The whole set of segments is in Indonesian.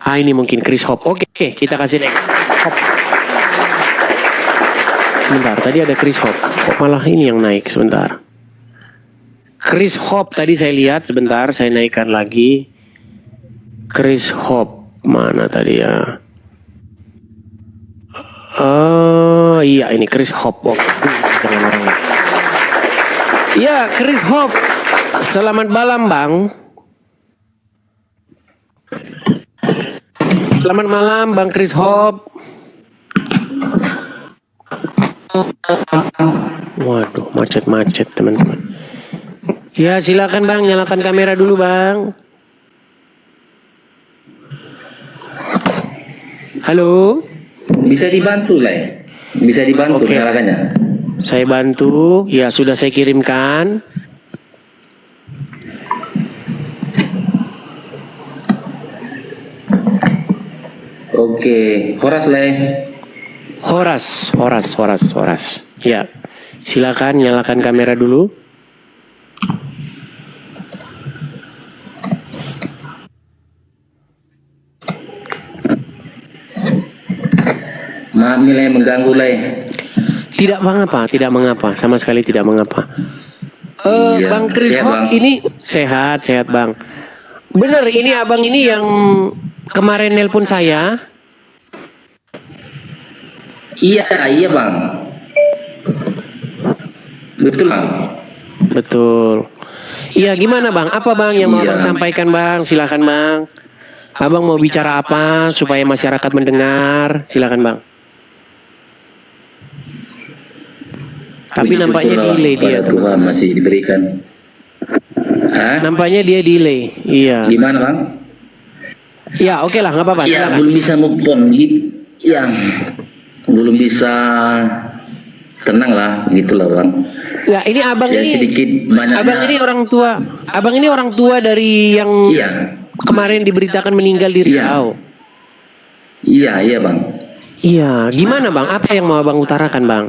Ini mungkin Chris Hop. Oke, kita kasih next. Hop. Sebentar, tadi ada Chris Hop. Kok malah ini yang naik sebentar. Chris Hop tadi saya lihat sebentar, saya naikkan lagi. Chris Hop mana tadi ya? Iya ini Chris Hop. Iya Chris Hop. Selamat malam Bang. Selamat malam Bang Chris Hop. Waduh macet-macet teman-teman. Ya silakan Bang, nyalakan kamera dulu Bang. Halo. Bisa dibantu lah ya? Bisa dibantu nyalakannya. Saya bantu, ya sudah saya kirimkan. Oke, Horas lah. Horas. Ya, silakan nyalakan kamera dulu. Maaf nilai mengganggu lah. Tidak mengapa, sama sekali tidak mengapa. Iya, Bang Chris sehat, Hop Bang. ini sehat Bang. Bener ini abang ini yang kemarin nelpon saya. Iya Bang. Betul Bang. Betul. Iya gimana Bang? Apa Bang yang mau Iya. Abang sampaikan Bang? Silakan Bang. Abang mau bicara apa supaya masyarakat mendengar? Silakan Bang. Tapi Puji nampaknya syukurlah delay dia pada tuh. Tuhan masih diberikan. Hah? Nampaknya dia delay. Iya. Gimana Bang? Ya oke lah nggak apa-apa. Iya Silakan. belum bisa move on. Iya belum bisa tenang lah gitulah Bang. Ya ini abang Ya ini. sedikit banyaknya. Abang ini orang tua. Abang ini orang tua dari yang Iya. kemarin diberitakan meninggal di Riau. Iya Bang. Iya. Gimana Bang? Apa yang mau Abang utarakan Bang?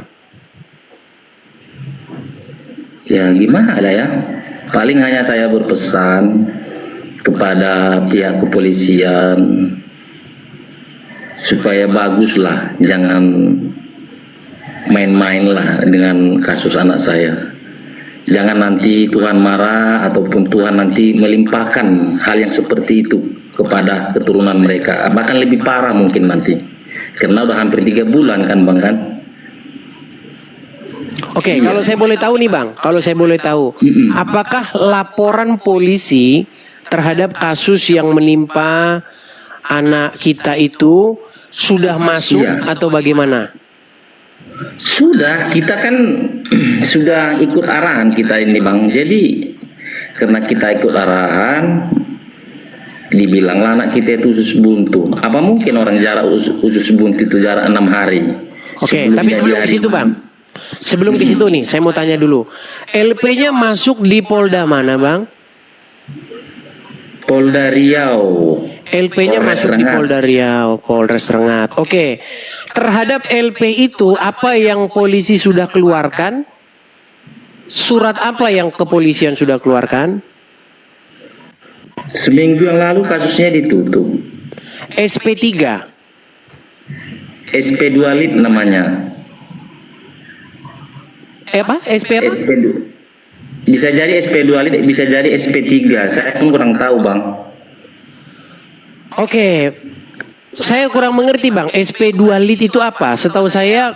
Ya gimana lah ya. Paling hanya saya berpesan kepada pihak kepolisian supaya baguslah, jangan main-main lah dengan kasus anak saya. Jangan nanti Tuhan marah ataupun Tuhan nanti melimpahkan hal yang seperti itu kepada keturunan mereka. Bahkan lebih parah mungkin nanti. Karena udah hampir 3 bulan kan Bang kan. Oke, kalau saya boleh tahu nih Bang, apakah laporan polisi terhadap kasus yang menimpa anak kita itu sudah masuk atau bagaimana? Sudah, kita kan sudah ikut arahan kita ini Bang. Jadi karena kita ikut arahan, dibilanglah anak kita itu usus buntu. Apa mungkin orang jarak usus buntu itu jarak 6 hari? Oke, tapi sebelum ke situ Bang. Sebelum ke situ nih, saya mau tanya dulu. LP-nya masuk di Polda mana Bang? Polda Riau. LP-nya Polres masuk di Rengat. Polda Riau, Polres Rengat. Oke, terhadap LP itu apa yang polisi sudah keluarkan? Surat apa yang kepolisian sudah keluarkan? Seminggu yang lalu kasusnya ditutup. SP3. SP2 Lit namanya. Apa? SP apa? SP2. Bisa jadi SP2 Lit, bisa jadi SP3. Saya pun kurang tahu Bang. Oke, saya kurang mengerti Bang. SP2 Lit itu apa? Setahu saya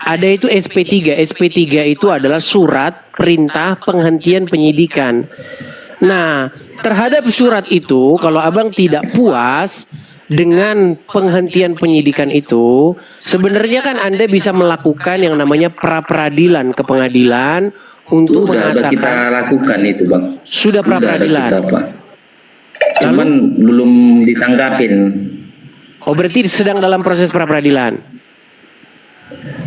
ada itu SP3. SP3 itu adalah surat perintah penghentian penyidikan. Nah, terhadap surat itu, kalau Abang tidak puas dengan penghentian penyidikan itu, sebenarnya kan Anda bisa melakukan yang namanya pra-peradilan ke pengadilan untuk Udah kita mengatakan lakukan itu Bang. sudah Udah ada pra-peradilan. kita, Pak. Cuman belum ditanggapin. Oh, berarti sedang dalam proses pra-peradilan.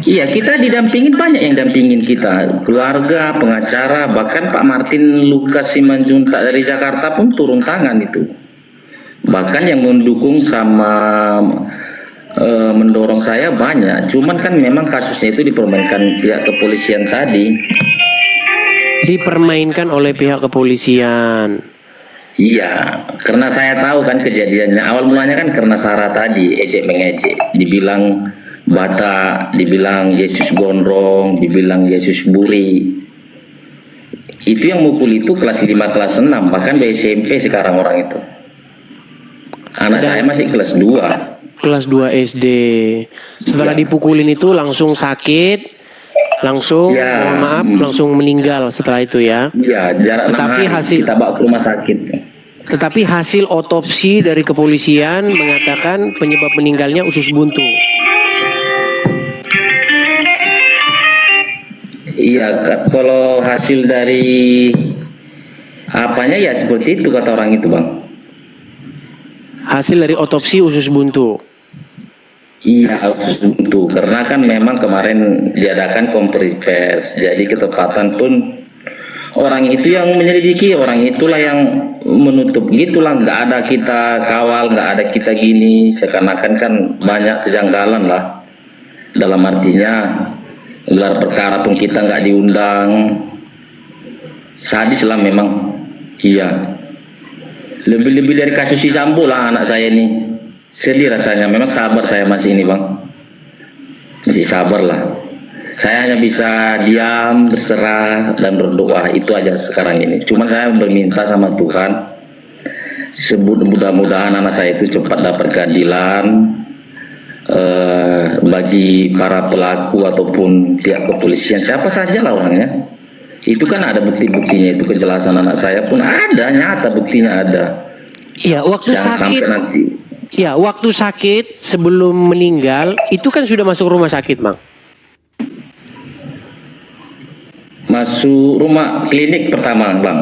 Iya, kita didampingin, banyak yang dampingin kita, keluarga, pengacara, bahkan Pak Martin Lukas Simanjuntak dari Jakarta pun turun tangan itu. Bahkan yang mendukung sama mendorong saya banyak. Cuman kan memang kasusnya itu dipermainkan pihak kepolisian tadi. Dipermainkan oleh pihak kepolisian. Iya, karena saya tahu kan kejadiannya. Awal mulanya kan karena Sarah tadi ejek mengejek, dibilang bata, dibilang Yesus gondrong, dibilang Yesus buri. Itu yang mukul itu kelas 5, kelas 6, bahkan di SMP sekarang orang itu. Anak saya masih kelas 2. Kelas 2 SD. Setelah dipukulin itu langsung sakit, langsung Ya. mohon maaf, langsung meninggal setelah itu ya. Iya, jarak 6 Tetapi hari kita bawa ke rumah sakit. Tetapi hasil otopsi dari kepolisian mengatakan penyebab meninggalnya usus buntu. Iya, kalau hasil dari apanya ya seperti itu kata orang itu, Bang. Hasil dari otopsi usus buntu. Iya, harus buntu. Karena kan memang kemarin diadakan konferensi pers, jadi ketepatan pun orang itu yang menyelidiki, orang itulah yang menutup. Gitulah, nggak ada kita kawal, nggak ada kita gini. Seakan-akan kan banyak kejanggalan lah. Dalam artinya gelar perkara pun kita nggak diundang. Sadis lah memang. Iya. Lebih-lebih dari kasus si Sambo lah anak saya ini. Sedih rasanya. Memang sabar saya masih ini, Bang. Masih sabar lah. Saya hanya bisa diam, berserah, dan berdoa. Itu aja sekarang ini. Cuma saya berminta sama Tuhan, mudah-mudahan anak saya itu cepat dapat keadilan bagi para pelaku ataupun pihak kepolisian. Siapa saja lah orangnya. Itu kan ada bukti-buktinya, itu kejelasan anak saya pun ada, nyata buktinya ada. Iya, waktu Jangan sakit. sampai nanti. Ya, waktu sakit sebelum meninggal itu kan sudah masuk rumah sakit, Bang. Masuk rumah klinik pertama, Bang.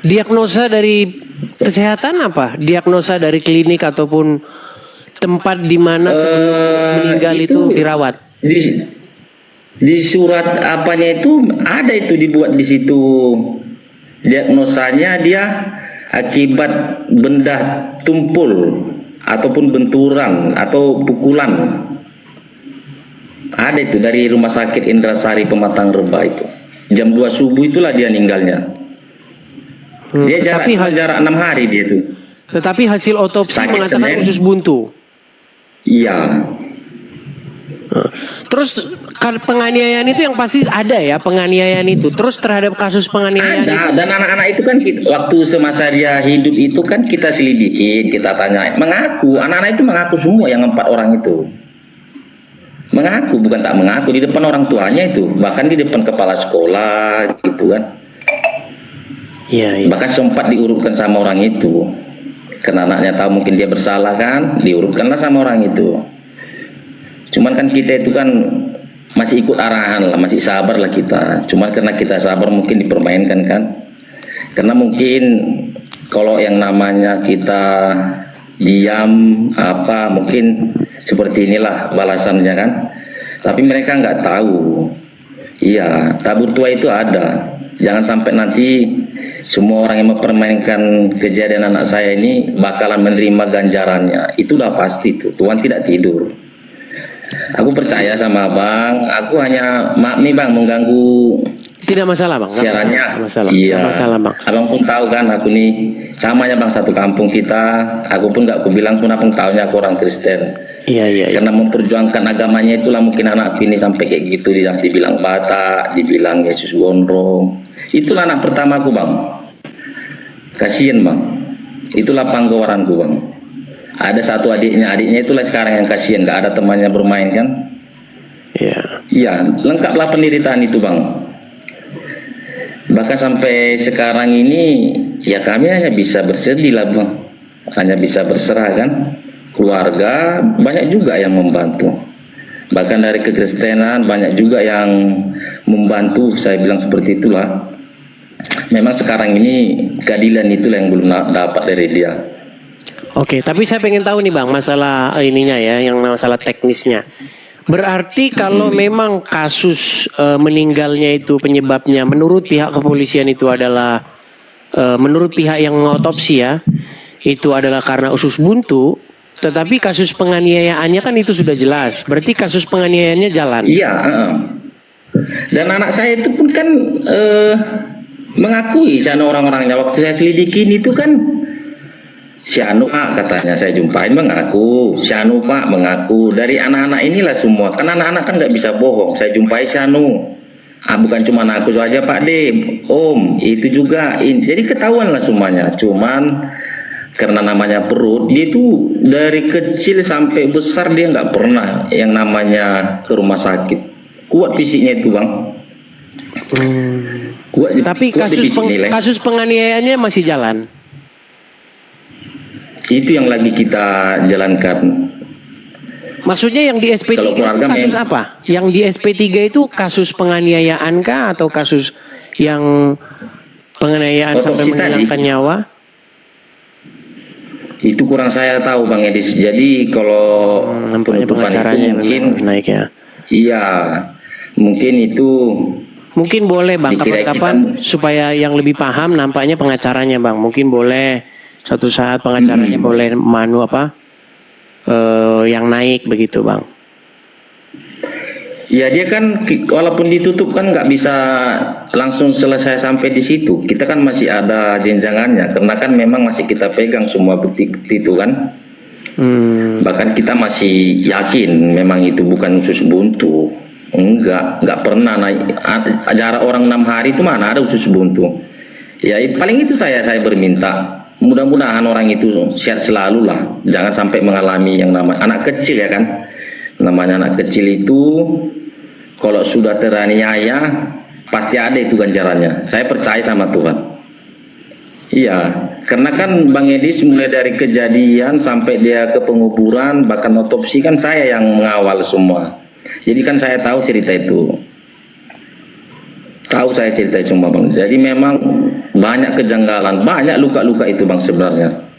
Diagnosa dari kesehatan apa? Diagnosa dari klinik ataupun tempat di mana sebelum meninggal itu dirawat? Di surat apanya itu ada itu dibuat di situ. Diagnosanya dia akibat benda tumpul ataupun benturan atau pukulan. Ada itu dari Rumah Sakit Indrasari Pematang Reba itu. Jam 2 subuh itulah dia meninggalnya. Dia jarak 6 hari dia itu. Tetapi hasil otopsi Sakit mengatakan Senin. usus buntu. Iya. Terus penganiayaan itu yang pasti ada ya, penganiayaan itu. Terus terhadap kasus penganiayaan itu. Ada, dan anak-anak itu kan waktu semasa dia hidup itu kan kita selidikin, kita tanya, mengaku, anak-anak itu mengaku semua yang 4 orang itu. Mengaku, bukan tak mengaku, di depan orang tuanya itu, bahkan di depan kepala sekolah gitu kan. Iya, iya. Bahkan sempat diurutkan sama orang itu. Karena anaknya tahu mungkin dia bersalah kan, diurutkanlah sama orang itu. Cuman kan kita itu kan masih ikut arahan lah, masih sabar lah kita. Cuman karena kita sabar mungkin dipermainkan kan. Karena mungkin kalau yang namanya kita diam apa mungkin seperti inilah balasannya kan. Tapi mereka nggak tahu. Iya, tabur tua itu ada. Jangan sampai nanti semua orang yang mempermainkan kejadian anak saya ini bakalan menerima ganjarannya. Itu udah pasti tuh. Tuhan tidak tidur. Aku percaya sama Bang. Aku hanya maaf nih Bang mengganggu Tidak masalah, Bang. Nggak siarannya. masalah. Iya. Nggak masalah, Bang. Abang pun tahu kan aku nih sama ya Bang, satu kampung kita. Aku pun nggak aku bilang pun abang tahunya aku orang Kristen. Iya, iya, iya. Karena memperjuangkan agamanya itulah mungkin anak ini sampai kayak gitu, dibilang Batak, dibilang Yesus gondrong. Itulah anak pertamaku Bang. Kasian Bang. Itulah panggawaranku Bang. Ada satu adiknya itulah sekarang yang kasihan, nggak ada temannya bermain kan. Iya. Iya, lengkaplah penderitaan itu Bang. Bahkan sampai sekarang ini ya kami hanya bisa bersedih lah Bang. Hanya bisa berserah kan. Keluarga banyak juga yang membantu. Bahkan dari kekristenan banyak juga yang membantu, saya bilang seperti itulah. Memang sekarang ini keadilan itulah yang belum dapat dari dia. Oke, tapi saya pengen tahu nih Bang, masalah ininya ya, yang masalah teknisnya. Berarti kalau memang kasus meninggalnya itu penyebabnya menurut pihak kepolisian itu adalah menurut pihak yang mengotopsi ya, itu adalah karena usus buntu, tetapi kasus penganiayaannya kan itu sudah jelas. Berarti kasus penganiayaannya jalan. Iya, dan anak saya itu pun kan mengakui sana orang-orangnya waktu saya selidikin itu kan Si Anu Pak katanya saya jumpain mengaku, si Anu Pak mengaku, dari anak-anak inilah semua, kan anak-anak kan nggak bisa bohong, saya jumpai si Anu, bukan cuma aku aja Pak De, Om, itu juga, jadi ketahuan lah semuanya, cuman karena namanya perut, dia itu dari kecil sampai besar dia nggak pernah yang namanya ke rumah sakit, kuat fisiknya itu Bang. Tapi kuat di fisik nilai. kasus penganiayaannya masih jalan. Itu yang lagi kita jalankan. Maksudnya yang di SP3 Kalau itu keluarga kasus apa? Yang di SP3 itu kasus penganiayaan kah atau kasus yang penganiayaan sampai Otopsi menghilangkan nyawa? Itu kurang saya tahu Bang Edis. Jadi kalau Nampaknya penutupan itu pengacaranya mungkin memang naik ya. iya, mungkin itu Mungkin boleh Bang Dikira kapan-kapan supaya yang lebih paham nampaknya pengacaranya Bang. Mungkin boleh suatu saat pengacaranya boleh yang naik begitu Bang. ya dia kan walaupun ditutup kan nggak bisa langsung selesai sampai di situ. Kita kan masih ada jenjangannya karena kan memang masih kita pegang semua bukti-bukti itu kan. Bahkan kita masih yakin memang itu bukan usus buntu. Enggak pernah naik. Jarak orang 6 hari itu mana ada usus buntu. Ya paling itu saya berminta. Mudah-mudahan orang itu sehat selalu lah. Jangan sampai mengalami yang namanya anak kecil ya kan. Namanya anak kecil itu kalau sudah teraniaya pasti ada itu ganjarannya. Saya percaya sama Tuhan. Iya, karena kan Bang Edis mulai dari kejadian sampai dia ke penguburan bahkan otopsi kan saya yang mengawal semua. Jadi kan saya tahu cerita itu. Tahu saya cerita semua Bang. Jadi memang banyak kejanggalan, banyak luka-luka itu Bang sebenarnya.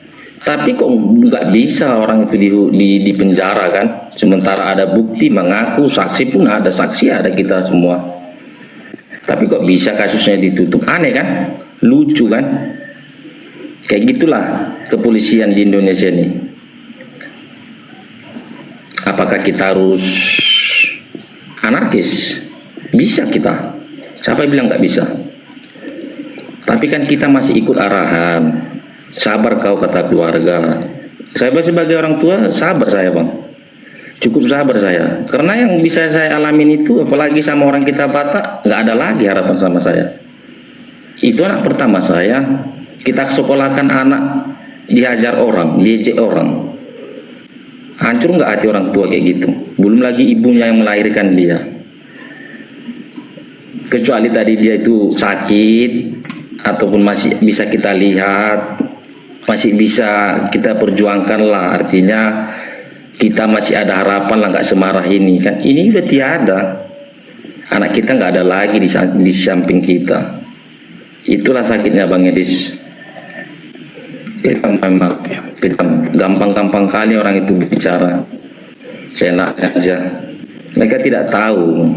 Tapi kok nggak bisa orang itu di penjara kan? Sementara ada bukti mengaku, saksi pun ada, saksi ada kita semua. Tapi kok bisa kasusnya ditutup? Aneh kan? Lucu kan? Kayak gitulah kepolisian di Indonesia ini. Apakah kita harus anarkis? Bisa kita. Siapa yang bilang nggak bisa? Tapi kan kita masih ikut arahan. Sabar kau kata keluarga. Saya sebagai orang tua sabar saya Bang. Cukup sabar saya. Karena yang bisa saya alamin itu apalagi sama orang kita Batak nggak ada lagi harapan sama saya. Itu anak pertama saya. Kita sekolahkan anak dihajar orang, diejek orang. Hancur nggak hati orang tua kayak gitu? Belum lagi ibunya yang melahirkan dia. Kecuali tadi dia itu sakit ataupun masih bisa kita lihat, masih bisa kita perjuangkan lah. Artinya kita masih ada harapan lah, nggak semarah ini kan. Ini udah tiada. Anak kita nggak ada lagi di samping kita. Itulah sakitnya Bang Edis. Memang gampang-gampang kali orang itu bicara. Seenaknya aja. Mereka tidak tahu.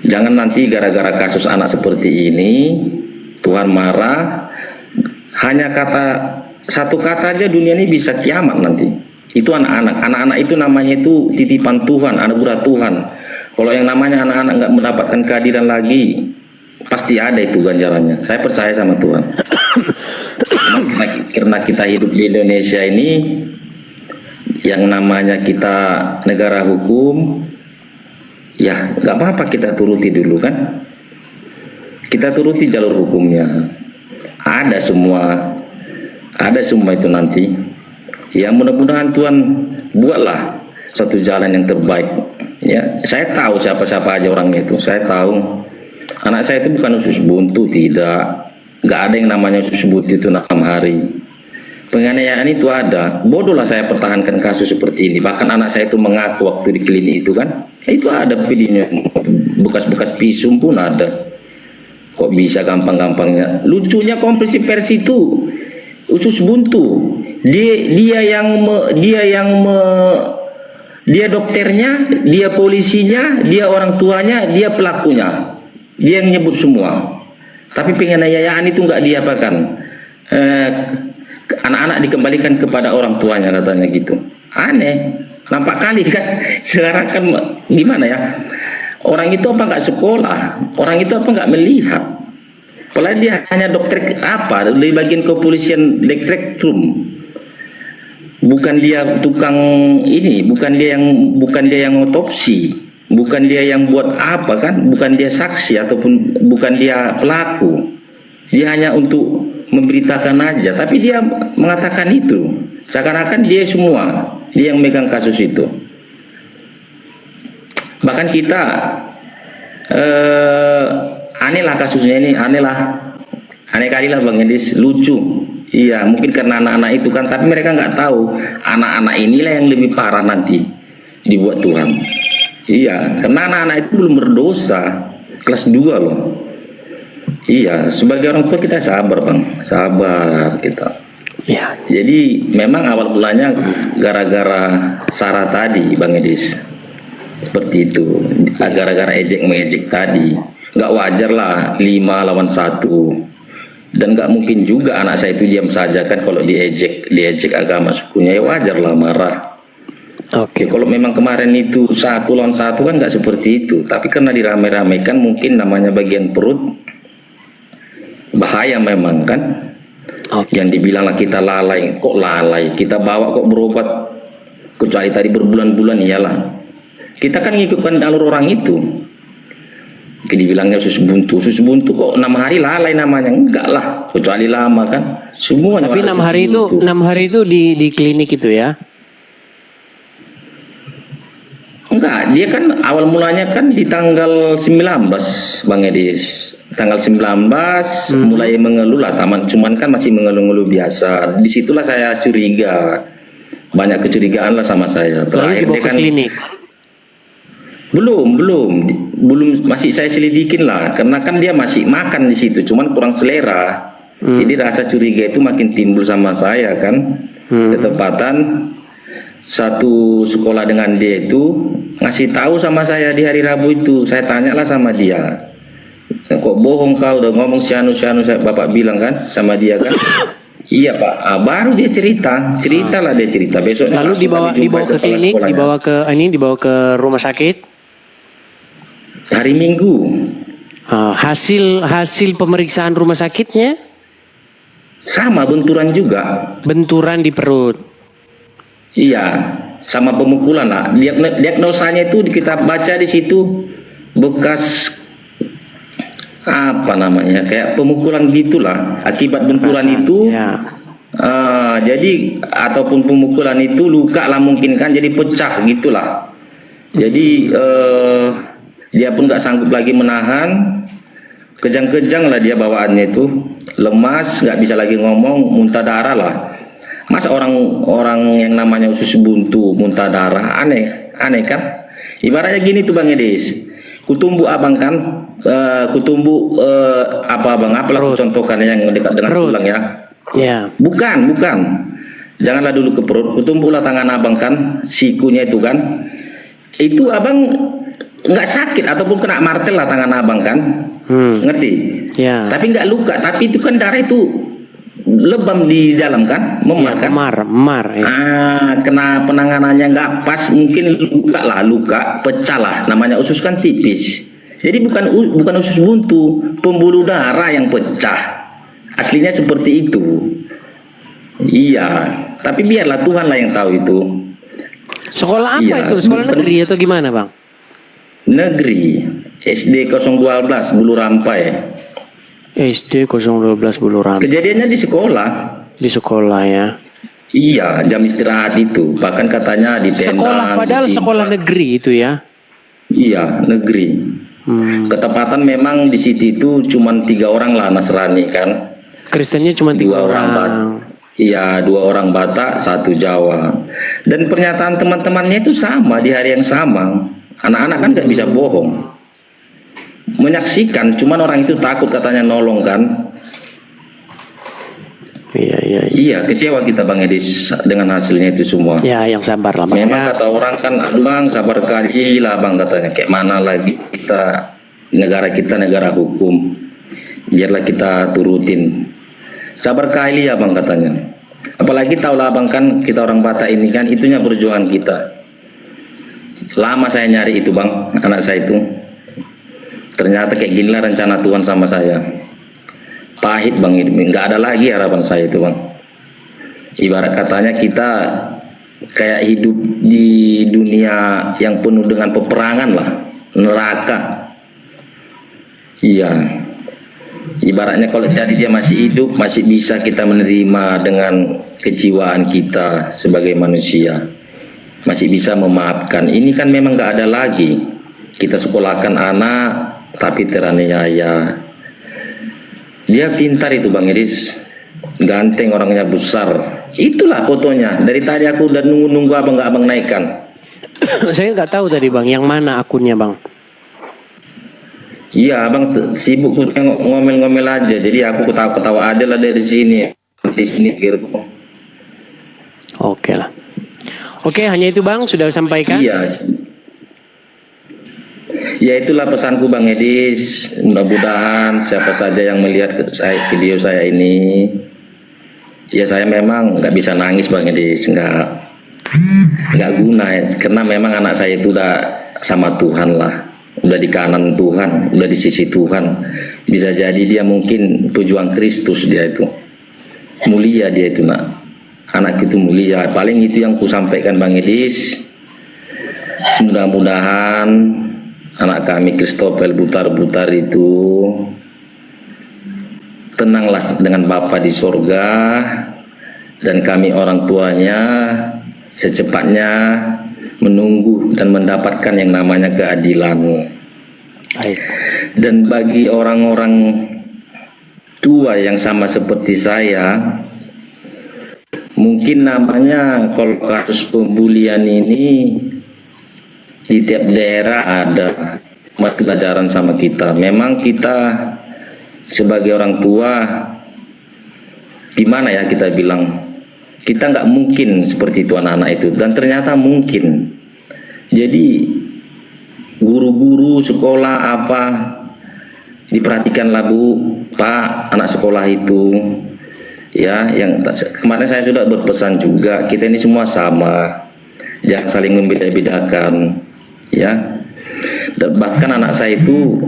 Jangan nanti gara-gara kasus anak seperti ini Tuhan marah. Hanya satu kata aja dunia ini bisa kiamat nanti. Itu anak-anak itu namanya itu titipan Tuhan, anugerah Tuhan. Kalau yang namanya anak-anak nggak mendapatkan keadilan lagi, pasti ada itu ganjarannya. Saya percaya sama Tuhan. Karena kita hidup di Indonesia ini, yang namanya kita negara hukum, ya nggak apa-apa kita turuti dulu kan. Kita turuti jalur hukumnya. Ada semua itu nanti. Ya mudah-mudahan Tuhan buatlah satu jalan yang terbaik. Ya, saya tahu siapa-siapa aja orangnya itu. Saya tahu. Anak saya itu bukan usus buntu, tidak. Nggak ada yang namanya usus buntu itu 6 hari. Penganiayaan itu ada. Bodohlah saya pertahankan kasus seperti ini. Bahkan anak saya itu mengaku waktu di klinik itu kan. Itu ada videonya. Bekas-bekas pisum pun ada. Kok bisa gampang-gampangnya? Lucunya konferensi pers itu usus buntu. Dia dokternya, dia polisinya, dia orang tuanya, dia pelakunya. Dia yang nyebut semua. Tapi penganiayaan itu nggak diapakan. Anak-anak dikembalikan kepada orang tuanya katanya gitu. Aneh. Nampak kali kan. Sekarang kan gimana ya? Orang itu apa nggak sekolah? Orang itu apa nggak melihat? Padahal dia hanya dokter apa? Di bagian kepolisian direktrum. bukan dia tukang ini, bukan dia yang otopsi, bukan dia yang buat apa kan, bukan dia saksi ataupun bukan dia pelaku. Dia hanya untuk memberitakan aja, tapi dia mengatakan itu seakan-akan dia semua, dia yang megang kasus itu. Bahkan kita aneh lah kasusnya ini, aneh kali lah Bang Edis, lucu. Iya, mungkin karena anak-anak itu kan, tapi mereka nggak tahu anak-anak inilah yang lebih parah nanti dibuat Tuhan. Iya, karena anak-anak itu belum berdosa, kelas 2 loh. Iya, sebagai orang tua kita sabar Bang, sabar kita. Ya. Jadi memang awal mulanya gara-gara Sarah tadi Bang Edis, seperti itu, gara-gara ejek-mengejek tadi. Nggak wajar lah 5 lawan 1, dan nggak mungkin juga anak saya itu diam saja kan kalau diejek agama sukunya, ya wajar lah marah. Oke, kalau memang kemarin itu 1 lawan 1 kan nggak seperti itu, tapi karena dirame-ramekan mungkin namanya bagian perut, bahaya memang kan. Yang dibilang lah kita lalai, kok lalai, kita bawa kok berobat, kecuali tadi berbulan-bulan, iyalah kita kan ngikutkan alur orang itu. Dibilangnya usus buntu kok 6 hari lalai namanya, enggak lah, kecuali lama kan semuanya. Tapi 6 hari itu di klinik itu ya? Enggak, dia kan awal mulanya kan di tanggal 19 Bang Edis, tanggal 19 mulai mengeluh lah, cuman kan masih mengeluh-ngeluh biasa. Disitulah saya curiga, banyak kecurigaan lah sama saya. Lalu dibawa ke klinik? Belum, masih saya selidikin lah, karena kan dia masih makan di situ, cuman kurang selera. Jadi rasa curiga itu makin timbul sama saya kan. Ketepatan satu sekolah dengan dia itu ngasih tahu sama saya di hari Rabu itu. Saya tanyalah sama dia, kok bohong kau udah ngomong sianu, bapak bilang kan sama dia kan. Iya Pak, baru dia cerita besok. Lalu dibawa ke klinik, dibawa ke rumah sakit. Hari Minggu. Hasil pemeriksaan rumah sakitnya sama, benturan juga. Benturan di perut. Iya, sama pemukulan lah. Diagnosanya itu kita baca di situ bekas apa namanya, kayak pemukulan gitulah akibat benturan itu. Ya. Jadi ataupun pemukulan itu luka lah mungkin kan, jadi pecah gitulah. Jadi dia pun nggak sanggup lagi menahan, kejang-kejang lah dia bawaannya itu, lemas, nggak bisa lagi ngomong, muntah darah lah. Masa orang yang namanya usus buntu muntah darah, aneh kan? Ibaratnya gini tuh Bang Edis, kutumbu abang kan, apa abang, apalah contohkan yang dekat dengan tulang ya. Ya. Bukan. Janganlah dulu ke perut, kutumbulah tangan abang kan, sikunya itu kan. Itu abang nggak sakit ataupun kena martel lah tangan abang kan, ngerti? Ya. Tapi nggak luka, tapi itu kan darah itu lebam di dalam kan, memar kan? Memar. Ya. Kena penanganannya nggak pas, mungkin luka pecah lah. Namanya usus kan tipis, jadi bukan usus buntu, pembuluh darah yang pecah. Aslinya seperti itu. Iya, tapi biarlah Tuhan lah yang tahu itu. Sekolah apa itu? Sekolah negeri atau gimana Bang? Negeri, SD 012 Bulu Rampai. SD 012 Bulu Rampai. Kejadiannya di sekolah. Di sekolah ya. Iya, jam istirahat itu. Bahkan katanya di tenda. Sekolah, padahal sekolah negeri itu ya. Iya, negeri. Ketepatan memang di situ itu cuma 3 orang lah Nasrani kan. Kristennya cuma 3 orang. Iya, 2 orang Batak, 1 Jawa. Dan pernyataan teman-temannya itu sama di hari yang sama. Anak-anak kan nggak bisa bohong, menyaksikan, cuman orang itu takut katanya nolong kan. Iya, kecewa kita Bang Edis dengan hasilnya itu semua. Ya, yang sabar lah Bang. Memang kata orang kan, Bang sabar kali lah Bang katanya, kayak mana lagi kita, negara kita negara hukum, biarlah kita turutin. Sabar kali ya Bang katanya. Apalagi tahulah Bang kan, kita orang Batak ini kan, itunya perjuangan kita. Lama saya nyari itu Bang, anak saya itu. Ternyata kayak ginilah rencana Tuhan sama saya. Pahit Bang, nggak ada lagi harapan saya itu Bang. Ibarat katanya kita kayak hidup di dunia yang penuh dengan peperangan lah, neraka. Iya. Ibaratnya kalau jadi dia masih hidup, masih bisa kita menerima dengan kejiwaan kita sebagai manusia. Masih bisa memaafkan. Ini kan memang nggak ada lagi. Kita sekolahkan anak, tapi teraniaya. Dia pintar itu Bang Edis. Ganteng, orangnya besar. Itulah fotonya. Dari tadi aku udah nunggu abang nggak abang naikkan. Saya nggak tahu tadi Bang, yang mana akunnya Bang? Iya, abang sibuk ngomel-ngomel aja. Jadi aku ketawa-ketawa aja lah dari sini. Di sini gitu. Oke lah. Oke, hanya itu Bang, sudah sampaikan. Iya. Ya itulah pesanku Bang Edis. Mudah-mudahan siapa saja yang melihat video saya ini, ya saya memang nggak bisa nangis Bang Edis, nggak guna ya. Karena memang anak saya itu udah sama Tuhan lah. Udah di kanan Tuhan, udah di sisi Tuhan. Bisa jadi dia mungkin pejuang Kristus, dia itu mulia, dia itu nak, anak itu mulia. Paling itu yang ku sampaikan Bang Edis. Mudah-mudahan anak kami Christopher Butar-Butar itu tenanglah dengan Bapa di sorga, dan kami orang tuanya secepatnya menunggu dan mendapatkan yang namanya keadilan. Baik. Dan bagi orang-orang tua yang sama seperti saya, mungkin namanya kalau kasus pembulian ini di tiap daerah ada pelajaran sama kita. Memang kita sebagai orang tua, gimana ya kita bilang, kita nggak mungkin seperti itu anak-anak itu, dan ternyata mungkin. Jadi guru-guru sekolah apa, diperhatikanlah Bu, Pak, anak sekolah itu ya. Yang kemarin saya sudah berpesan juga, kita ini semua sama, jangan saling membeda-bedakan ya. Dan bahkan anak saya itu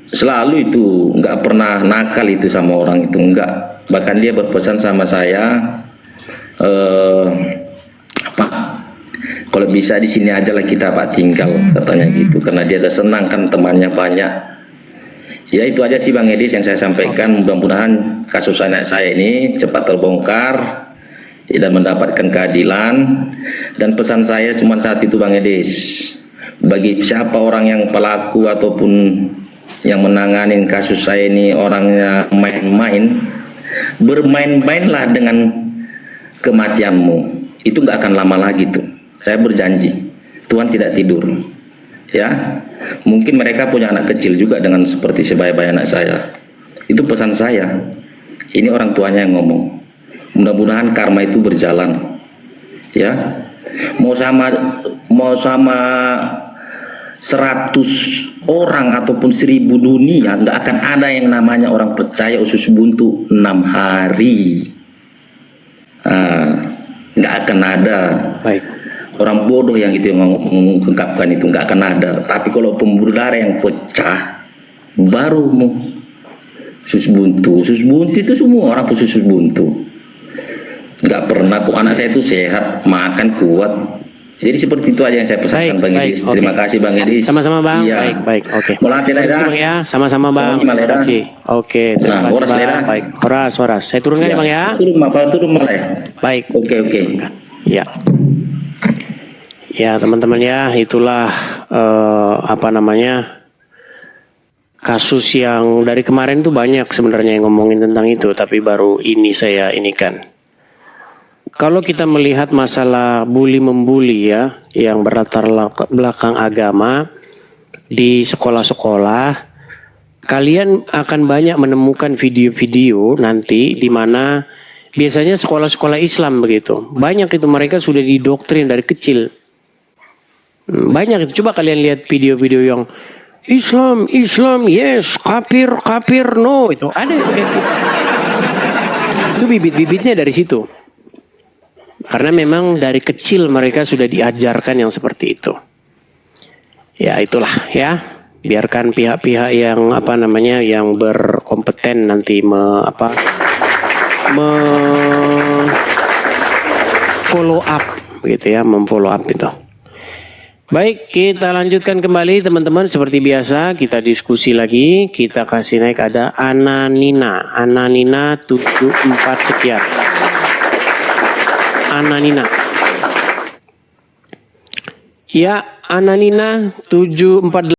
selalu itu nggak pernah nakal itu sama orang itu, enggak. Bahkan dia berpesan sama saya, Pak, kalau bisa di sini aja lah kita Pak tinggal, katanya gitu, karena dia udah senang kan temannya banyak. Ya itu aja sih Bang Edis yang saya sampaikan. Mudah-mudahan kasus anak saya ini cepat terbongkar ya, dan mendapatkan keadilan. Dan pesan saya cuma saat itu Bang Edis, bagi siapa orang yang pelaku ataupun yang menanganin kasus saya ini orangnya main-main, bermain-mainlah dengan kematianmu. Itu nggak akan lama lagi tuh. Saya berjanji, Tuhan tidak tidur. Ya, mungkin mereka punya anak kecil juga dengan seperti sebaya-baya anak saya. Itu pesan saya. Ini orang tuanya yang ngomong. Mudah-mudahan karma itu berjalan. Ya, mau sama 100 orang ataupun 1000 dunia, nggak akan ada yang namanya orang percaya usus buntu 6 hari. Nggak akan ada. Baik. Orang bodoh yang itu yang mengungkapkan itu, nggak akan ada. Tapi kalau pembuluh darah yang pecah, baru mau usus buntu itu semua orang usus buntu. Nggak pernah kok, anak saya itu sehat, makan kuat. Jadi seperti itu aja yang saya pesankan Bang Edis. Okay. Terima kasih Bang Edis. Sama-sama Bang. Iya. Baik, oke. Mau latih Leda? Ya, sama-sama Bang. Terima kasih. Oke, terima kasih Bang. Leda. Baik, horas. Saya turunkan ya Bang ya. Turun malah ya. Baik. Oke. Ya. Ya teman-teman ya, itulah kasus yang dari kemarin tuh banyak sebenarnya yang ngomongin tentang itu, tapi baru ini saya inikan. Kalau kita melihat masalah bully membuli ya, yang berlatar belakang agama di sekolah-sekolah, kalian akan banyak menemukan video-video nanti di mana biasanya sekolah-sekolah Islam begitu. Banyak itu mereka sudah didoktrin dari kecil. Banyak itu. Coba kalian lihat video-video yang Islam yes, kafir no, itu ada. Itu bibit-bibitnya dari situ. Karena memang dari kecil mereka sudah diajarkan yang seperti itu. Ya itulah ya. Biarkan pihak-pihak yang yang berkompeten nanti follow up begitu ya, memfollow up itu. Baik, kita lanjutkan kembali teman-teman. Seperti biasa kita diskusi lagi. Kita kasih naik ada Ananina. Ananina 74 sekian. Ananina. Ya, Ananina 748.